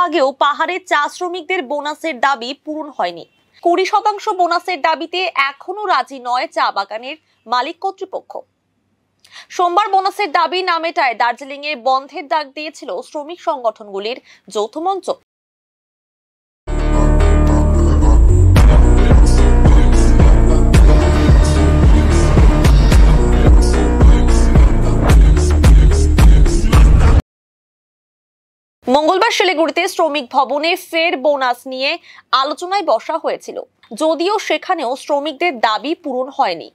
আগেও পাহাড়ের চা শ্রমিকদের বোনাসের দাবি পূরণ হয়নি। 20% বোনাসের দাবিতে এখনো রাজি নয় চা বাগানের মালিক কর্তৃপক্ষ। সোমবার বোনাসের দাবি না মেটায় দার্জিলিং এ বন্ধের ডাক দিয়েছিল শ্রমিক সংগঠনগুলির যৌথ মঞ্চ। মঙ্গলবার শিলিগুড়িতে শ্রমিক ভবনে ফের বোনাস নিয়ে আলোচনায় বসা হয়েছিল, যদিও সেখানেও শ্রমিকদের দাবি পূরণ হয়নি।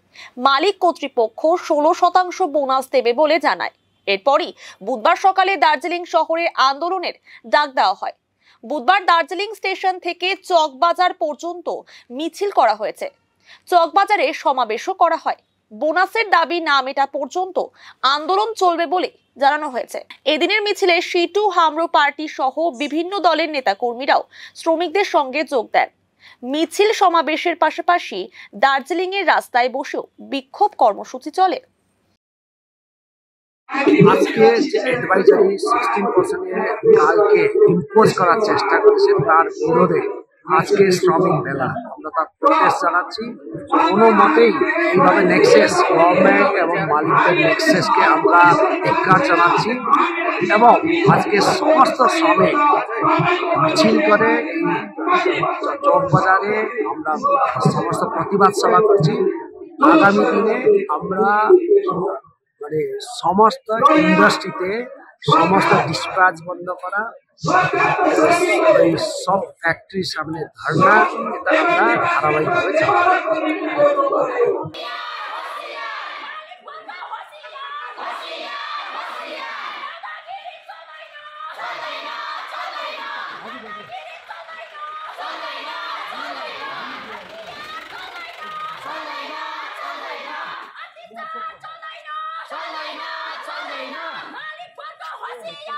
মালিক কর্তৃপক্ষ 16% বোনাস দেবে বলে জানায়। এরপরই বুধবার সকালে দার্জিলিং শহরে আন্দোলনের ডাক দেওয়া হয়। বুধবার দার্জিলিং স্টেশন থেকে চকবাজার পর্যন্ত মিছিল করা হয়েছে। চকবাজারে সমাবেশও করা হয়। বোনাসের দাবি না মেটা পর্যন্ত আন্দোলন চলবে বলে জানানো হয়েছে। এদিনের মিছিলে সিটু হামরো পার্টি সহ বিভিন্ন দলের নেতাকর্মীরাও শ্রমিকদের সঙ্গে যোগ দেন। মিছিল সমাবেশের পাশাপাশি দার্জিলিং এর রাস্তায় বসেও বিক্ষোভ কর্মসূচি চলে। আজকে যে অ্যাডভাইজারি 16% কালকে ইম্পোজ করার চেষ্টা করছে, তার বিরোধে আজকে শ্রমিক মেলা আমরা তার প্রোটেস্ট জানাচ্ছি। কোনো মতেই এইভাবে নেক্সেস গভর্নমেন্ট এবং মালিকদের নেক্সেসকে আমরা ধিক্কার জানাচ্ছি এবং আজকে সমস্ত শ্রমিক মিছিল করে চকবাজারে আমরা সমস্ত প্রতিবাদ সভা করছি। আগামী দিনে আমরা সমস্ত ইন্ডাস্ট্রিতে সমস্ত ডিসপ্যাচ বন্ধ করা, এই সব ফ্যাক্টরির সামনে ধর্ণা, এটা আমরা ধারাবাহিকভাবে Maalik Pagka Hosiya!